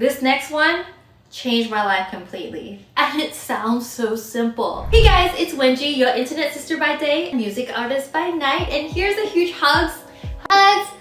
This next one changed my life completely. And it sounds so simple. Hey guys, it's Wengie, your internet sister by day, music artist by night, and here's a huge hugs.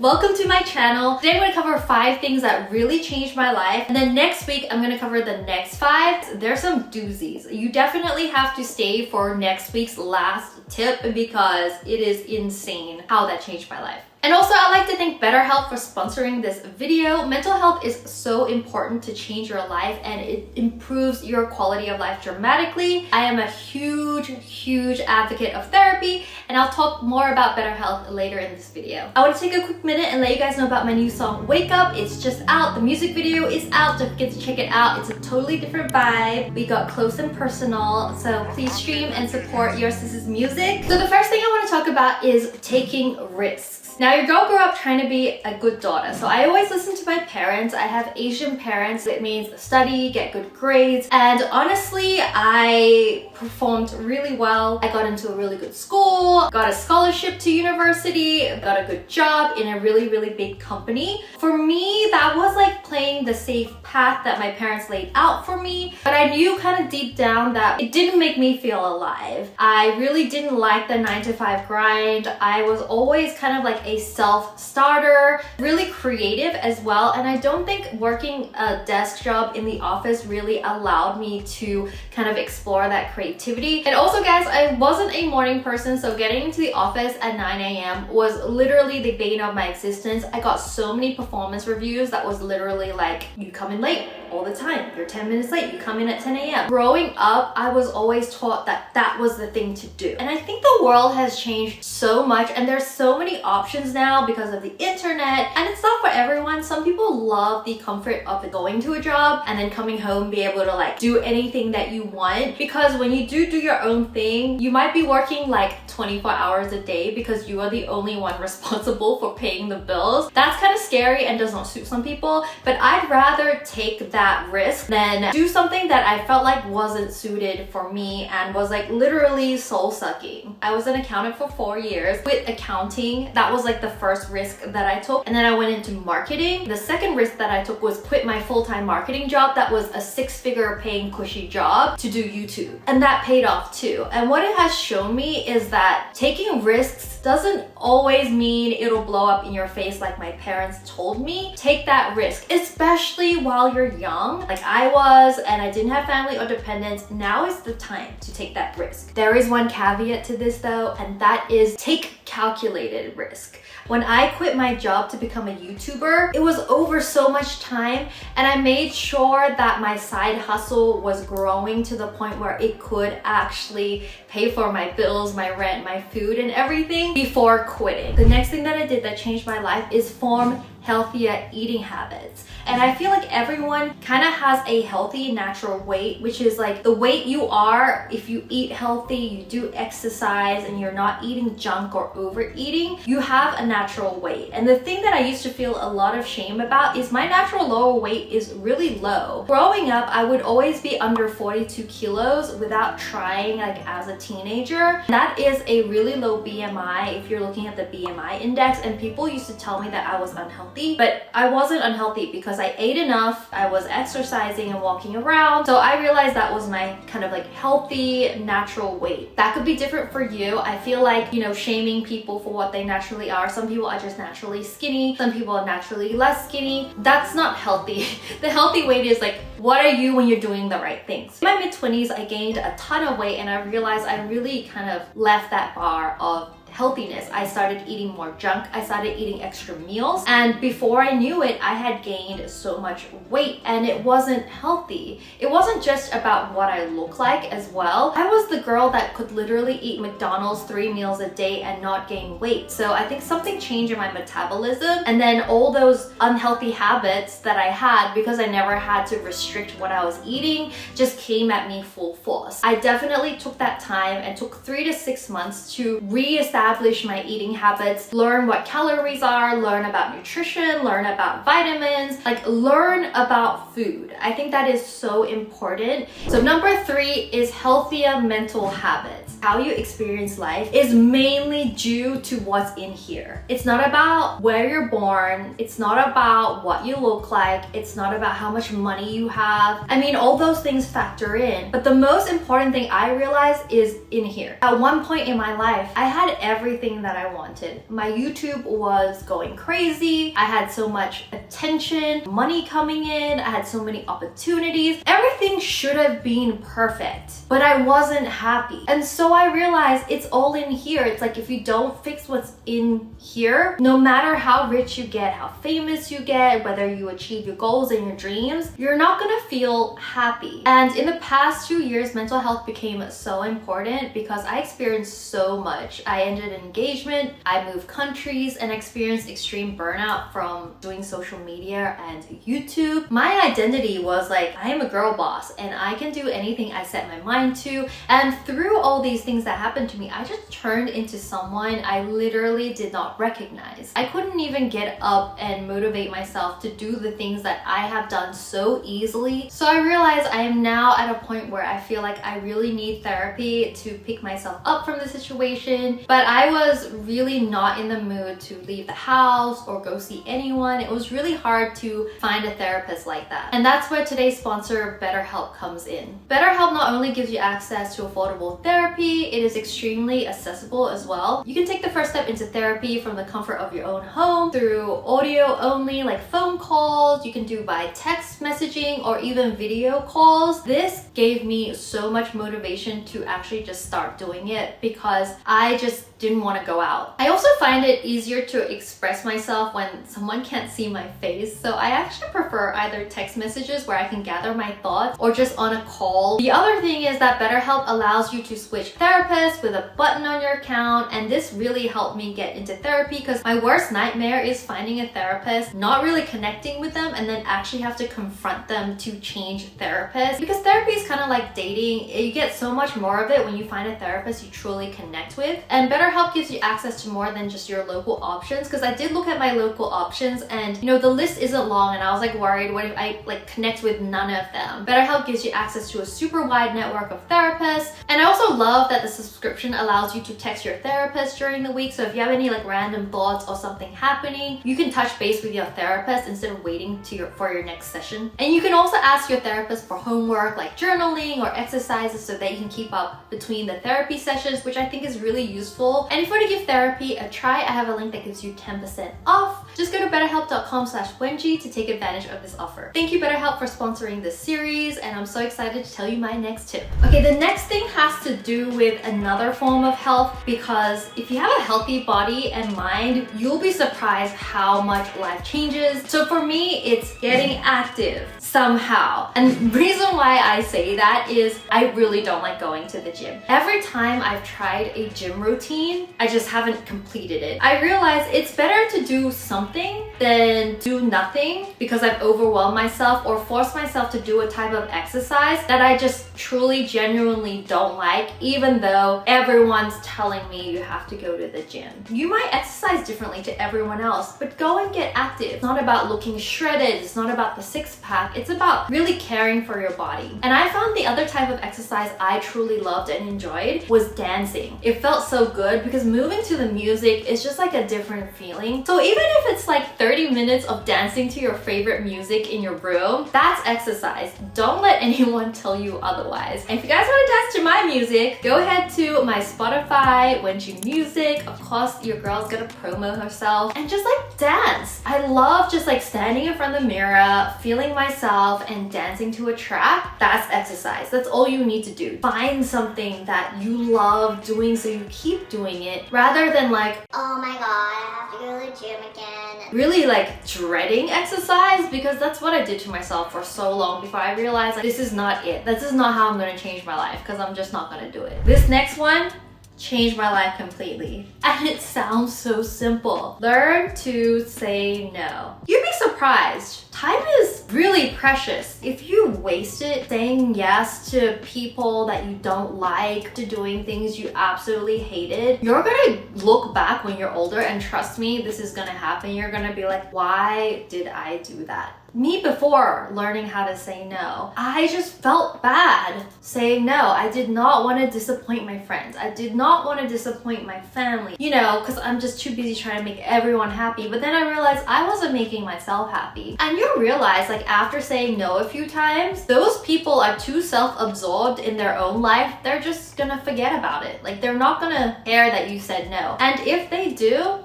Welcome to my channel. Today I'm going to cover 5 things that really changed my life, and then next week I'm going to cover the next 5. There's some doozies. You definitely have to stay for next week's last tip because it is insane how that changed my life. And also, I'd like to thank BetterHelp for sponsoring this video. Mental health is so important to change your life, and it improves your quality of life dramatically. I am a huge advocate of therapy, and I'll talk more about BetterHelp later in this video. I want to take a quick minute and let you guys know about my new song, Wake Up. It's just out. The music video is out. Don't forget to check it out. It's a totally different vibe. We got close and personal, so please stream and support your sis's music. So the first thing I want to talk about is taking risks. Now, your girl grew up trying to be a good daughter, so I always listen to my parents. I have Asian parents. It means study, get good grades, and honestly, I performed really well. I got into a really good school, got a scholarship to university, got a good job in a really big company. For me, that was like playing the safe path that my parents laid out for me, but I knew kind of deep down that it didn't make me feel alive. I really didn't like the 9-to-5 grind. I was always kind of like a self-starter, really creative as well, and I don't think working a desk job in the office really allowed me to kind of explore that creativity. And also, guys, I wasn't a morning person, so getting into the office at 9 a.m. was literally the bane of my existence. I got so many performance reviews that was literally like, you come in late all the time, you're 10 minutes late, you come in at 10 a.m. Growing up, I was always taught that that was the thing to do. And I think the world has changed so much, and there's so many options now because of the internet, and it's not for everyone. Some people love the comfort of going to a job and then coming home, be able to like do anything that you want, because when you do your own thing, you might be working like 24 hours a day because you are the only one responsible for paying the bills. That's kind of scary and does not suit some people, but I'd rather take that risk than do something that I felt like wasn't suited for me and was like literally soul sucking. I was an accountant for 4 years. With accounting, that was like the first risk that I took, and then I went into marketing. The second risk that I took was quit my full-time marketing job that was a 6-figure paying cushy job to do YouTube, and that paid off too. And what it has shown me is that taking risks doesn't always mean it'll blow up in your face like my parents told me. Take that risk, especially while you're young like I was, and I didn't have family or dependents. Now is the time to take that risk. There is one caveat to this though, and that is take calculated risk. When I quit my job to become a YouTuber, it was over so much time, and I made sure that my side hustle was growing to the point where it could actually pay for my bills, my rent, my food, and everything before quitting. The next thing that I did that changed my life is form healthier eating habits. And I feel like everyone kind of has a healthy natural weight, which is like the weight you are if you eat healthy, you do exercise, and you're not eating junk or overeating, you have a natural weight. And the thing that I used to feel a lot of shame about is my natural lower weight is really low. Growing up, I would always be under 42 kilos without trying, like as a teenager. That is a really low BMI if you're looking at the BMI index, and people used to tell me that I was unhealthy, but I wasn't unhealthy because I ate enough, I was exercising and walking around. So I realized that was my kind of like healthy natural weight. That could be different for you. I feel like, you know, shaming people for what they naturally are. Some people are just naturally skinny, some people are naturally less skinny. That's not healthy. The healthy weight is like, what are you when you're doing the right things? In my mid-20s, I gained a ton of weight, and I realized I really kind of left that bar of healthiness. I started eating more junk. I started eating extra meals, and before I knew it, I had gained so much weight, and it wasn't healthy. It wasn't just about what I look like as well. I was the girl that could literally eat McDonald's 3 meals a day and not gain weight. So I think something changed in my metabolism, and then all those unhealthy habits that I had, because I never had to restrict what I was eating, just came at me full force. I definitely took that time and took 3 to 6 months to reestablish my eating habits, learn what calories are, learn about nutrition, learn about vitamins, like learn about food. I think that is so important. So number 3 is healthier mental habits. how you experience life is mainly due to what's in here. It's not about where you're born. It's not about what you look like. It's not about how much money you have. I mean, all those things factor in. But the most important thing I realized is in here. At one point in my life, I had everything that I wanted. My YouTube was going crazy. I had so much attention, money coming in. I had so many opportunities. Everything should have been perfect, but I wasn't happy. And so I realized it's all in here. It's like if you don't fix what's in here, no matter how rich you get, how famous you get, whether you achieve your goals and your dreams, you're not gonna feel happy. And in the past 2 years, mental health became so important because I experienced so much. I ended an engagement, I moved countries, and experienced extreme burnout from doing social media and YouTube. My identity was like, I am a girl boss and I can do anything I set my mind to. And through all these things that happened to me, I just turned into someone I literally did not recognize. I couldn't even get up and motivate myself to do the things that I have done so easily. So I realized I am now at a point where I feel like I really need therapy to pick myself up from the situation. But I was really not in the mood to leave the house or go see anyone. It was really hard to find a therapist like that. And that's where today's sponsor, BetterHelp, comes in. BetterHelp not only gives you access to affordable therapy, it is extremely accessible as well. You can take the first step into therapy from the comfort of your own home through audio only, like phone calls. You can do by text messaging or even video calls. This gave me so much motivation to actually just start doing it because I just didn't want to go out. I also find it easier to express myself when someone can't see my face, so I actually prefer either text messages where I can gather my thoughts or just on a call. The other thing is that BetterHelp allows you to switch therapists with a button on your account, and this really helped me get into therapy because my worst nightmare is finding a therapist, not really connecting with them, and then actually have to confront them to change therapists. Because therapy is kind of like dating. You get so much more of it when you find a therapist you truly connect with. And BetterHelp gives you access to more than just your local options, because I did look at my local options and the list isn't long, and I was like worried, what if I connect with none of them? BetterHelp gives you access to a super wide network of therapists, and I also love that the subscription allows you to text your therapist during the week. So if you have any random thoughts or something happening, you can touch base with your therapist instead of waiting for your next session. And you can also ask your therapist for homework like journaling or exercises so that you can keep up between the therapy sessions, which I think is really useful. And if you want to give therapy a try, I have a link that gives you 10% off. Just go to betterhelp.com/Wengie to take advantage of this offer. Thank you, BetterHelp, for sponsoring this series, and I'm so excited to tell you my next tip. Okay, the next thing has to do with another form of health, because if you have a healthy body and mind, you'll be surprised how much life changes. So for me, it's getting active somehow. And the reason why I say that is I really don't like going to the gym. Every time I've tried a gym routine, I just haven't completed it. I realize it's better to do something than do nothing, because I've overwhelmed myself or forced myself to do a type of exercise that I just truly genuinely don't like, even though everyone's telling me you have to go to the gym. You might exercise differently to everyone else, but go and get active. It's not about looking shredded, it's not about the six-pack, it's about really caring for your body. And I found the other type of exercise I truly loved and enjoyed was dancing. It felt so good because moving to the music is just like a different feeling. So even if it's 30 minutes of dancing to your favorite music in your room, that's exercise. Don't let anyone tell you otherwise. And if you guys want to dance to my music, go ahead to my Spotify, Wengie Music. Of course, your girl's gonna promo herself and just dance. I love just standing in front of the mirror, feeling myself and dancing to a track. That's exercise. That's all you need to do. Find something that you love doing so you keep doing it, rather than oh my god, I have to go to the gym again. Really dreading exercise, because that's what I did to myself for so long before I realized this is not it. This is not how I'm gonna change my life, because I'm just not gonna do it. This next one changed my life completely. And it sounds so simple. Learn to say no. You'd be surprised. Time is really precious. If you waste it saying yes to people that you don't like, to doing things you absolutely hated, you're gonna look back when you're older, and trust me, this is gonna happen. You're gonna be like, why did I do that? Me before learning how to say no, I just felt bad saying no. I did not want to disappoint my friends. I did not want to disappoint my family, you know, because I'm just too busy trying to make everyone happy. But then I realized I wasn't making myself happy. And you realize, like, after saying no a few times, those people are too self-absorbed in their own life. They're just gonna forget about it. Like, they're not gonna care that you said no. And if they do,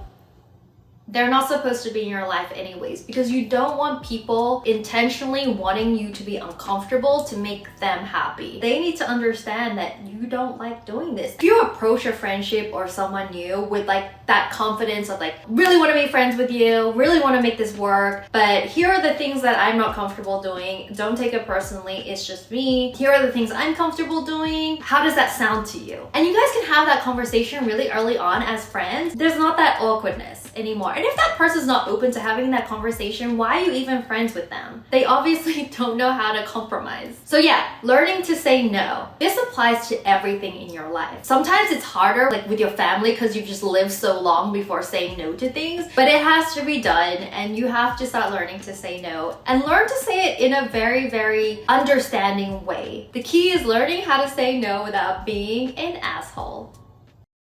they're not supposed to be in your life anyways, because you don't want people intentionally wanting you to be uncomfortable to make them happy. They need to understand that you don't like doing this. If you approach a friendship or someone new with like that confidence of like, really want to be friends with you, really want to make this work, but here are the things that I'm not comfortable doing. Don't take it personally, it's just me. Here are the things I'm comfortable doing. How does that sound to you? And you guys can have that conversation really early on as friends. There's not that awkwardness anymore. And if that person's not open to having that conversation, why are you even friends with them? They obviously don't know how to compromise. So yeah, learning to say no. This applies to everything in your life. Sometimes it's harder, like with your family, because you've just lived so long before saying no to things, but it has to be done, and you have to start learning to say no and learn to say it in a very, very understanding way. The key is learning how to say no without being an asshole.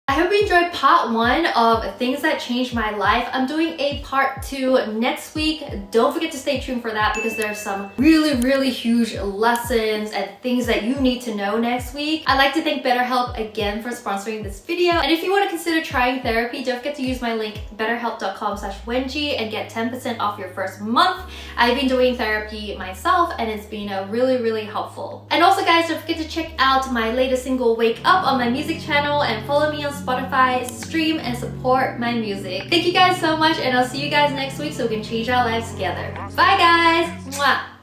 I hope you enjoyed part 1 of things that changed my life. I'm doing a part 2 next week. Don't forget to stay tuned for that, because there's some really, really huge lessons and things that you need to know next week. I'd like to thank BetterHelp again for sponsoring this video. And if you want to consider trying therapy, don't forget to use my link betterhelp.com/Wengie and get 10% off your first month. I've been doing therapy myself and it's been really, really helpful. And also guys, don't forget to check out my latest single, Wake Up, on my music channel, and follow me on Spotify, stream and support my music. Thank you guys so much, and I'll see you guys next week so we can change our lives together. Bye guys! Mwah!